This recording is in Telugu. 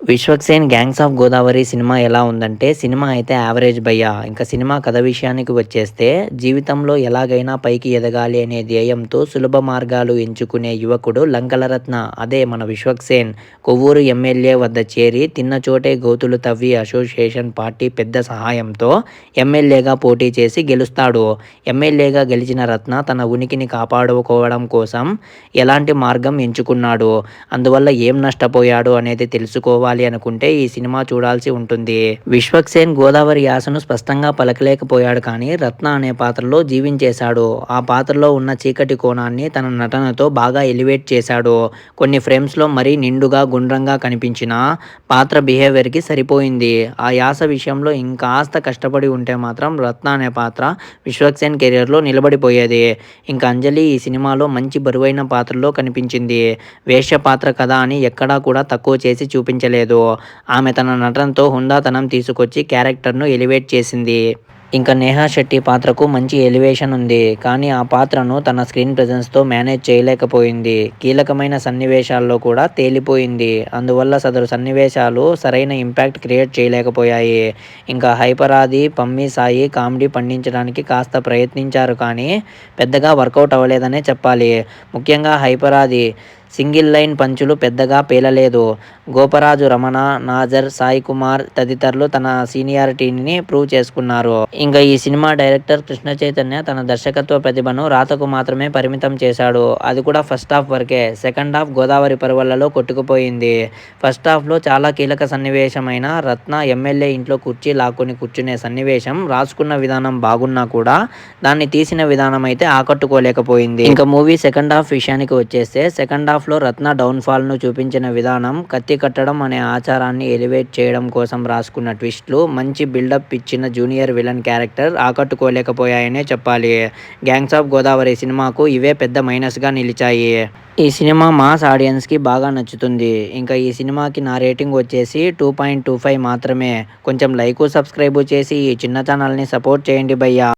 'Vishwaksen gangs of Godavari' cinema ఎలా ఉందంటే, సినిమా అయితే యావరేజ్ భయ్యా. ఇంకా సినిమా కథ విషయానికి వచ్చేస్తే, జీవితంలో ఎలాగైనా పైకి ఎదగాలి అనే ధ్యేయంతో సులభ మార్గాలు ఎంచుకునే యువకుడు లంకలరత్న అదే మన విశ్వక్సేన్ కొవ్వూరు ఎమ్మెల్యే వద్ద చేరి తిన్న చోటే గోతులు తవ్వి అసోసియేషన్ పార్టీ పెద్ద సహాయంతో ఎమ్మెల్యేగా పోటీ చేసి గెలుస్తాడు. ఎమ్మెల్యేగా గెలిచిన రత్న తన ఉనికిని కాపాడుకోవడం కోసం ఎలాంటి మార్గం ఎంచుకున్నాడు, అందువల్ల ఏం నష్టపోయాడు అనేది తెలుసుకోవాలి అనుకుంటే ఈ సినిమా చూడాల్సి ఉంటుంది. విశ్వక్సేన్ గోదావరి యాసను స్పష్టంగా పలకలేకపోయాడు కానీ రత్న అనే పాత్రలో జీవించేశాడు. ఆ పాత్రలో ఉన్న చీకటి కోణాన్ని తన నటనతో బాగా ఎలివేట్ చేశాడు. కొన్ని ఫ్రేమ్స్లో మరీ నిండుగా గుండ్రంగా కనిపించిన పాత్ర బిహేవియర్కి సరిపోయింది. ఆ యాస విషయంలో ఇంకాస్త కష్టపడి ఉంటే మాత్రం రత్న అనే పాత్ర విశ్వక్సేన్ కెరియర్లో నిలబడిపోయేది. ఇంకా అంజలి ఈ సినిమాలో మంచి బరువైన పాత్రలో కనిపించింది. వేశ్య పాత్ర కదా అని ఎక్కడా కూడా తక్కువ చేసి చూపించలేదు. ఆమె తన నటనతో హుందాతనం తీసుకొచ్చి క్యారెక్టర్ను ఎలివేట్ చేసింది. ఇంకా నేహా శెట్టి పాత్రకు మంచి ఎలివేషన్ ఉంది కానీ ఆ పాత్రను తన స్క్రీన్ ప్రెజెన్స్తో మేనేజ్ చేయలేకపోయింది. కీలకమైన సన్నివేశాల్లో కూడా తేలిపోయింది. అందువల్ల సదరు సన్నివేశాలు సరైన ఇంపాక్ట్ క్రియేట్ చేయలేకపోయాయి. ఇంకా హైపరాది, పమ్మి సాయి కామెడీ పండించడానికి కాస్త ప్రయత్నించారు కానీ పెద్దగా వర్కౌట్ అవ్వలేదనే చెప్పాలి. ముఖ్యంగా హైపరాది సింగిల్ లైన్ పంచులు పెద్దగా పేలలేదు. గోపరాజు రమణ, నాజర్, సాయి కుమార్ తదితరులు తన సీనియారిటీని ప్రూవ్ చేసుకున్నారు. ఇంకా ఈ సినిమా డైరెక్టర్ కృష్ణ చైతన్య తన దర్శకత్వ ప్రతిభను రాతకు మాత్రమే పరిమితం చేశాడు. అది కూడా ఫస్ట్ హాఫ్ వరకే. సెకండ్ హాఫ్ గోదావరి పరువళ్లలో కొట్టుకుపోయింది. ఫస్ట్ హాఫ్లో చాలా కీలక సన్నివేశమైన రత్న ఎమ్మెల్యే ఇంట్లో కుర్చీ లాక్కొని కూర్చునే సన్నివేశం రాసుకున్న విధానం బాగున్నా కూడా దాన్ని తీసిన విధానం అయితే ఆకట్టుకోలేకపోయింది. ఇంకా మూవీ సెకండ్ హాఫ్ విషయానికి వచ్చేస్తే సెకండ్ హాఫ్లో రత్న డౌన్ఫాల్ను చూపించిన విధానం, కత్తి కట్టడం అనే ఆచారాన్ని ఎలివేట్ చేయడం కోసం రాసుకున్న ట్విస్ట్లు, మంచి బిల్డప్ ఇచ్చిన జూనియర్ విలన్ క్యారెక్టర్ ఆకట్టుకోలేకపోయాయనే చెప్పాలి. గ్యాంగ్స్ ఆఫ్ గోదావరి సినిమాకు ఇవే పెద్ద మైనస్గా నిలిచాయి. ఈ సినిమా మాస్ ఆడియన్స్కి బాగా నచ్చుతుంది. ఇంకా ఈ సినిమాకి నా రేటింగ్ వచ్చేసి 2.25 మాత్రమే. కొంచెం లైక్ సబ్స్క్రైబ్ చేసి ఈ చిన్న ఛానల్ని సపోర్ట్ చేయండి భయ్యా.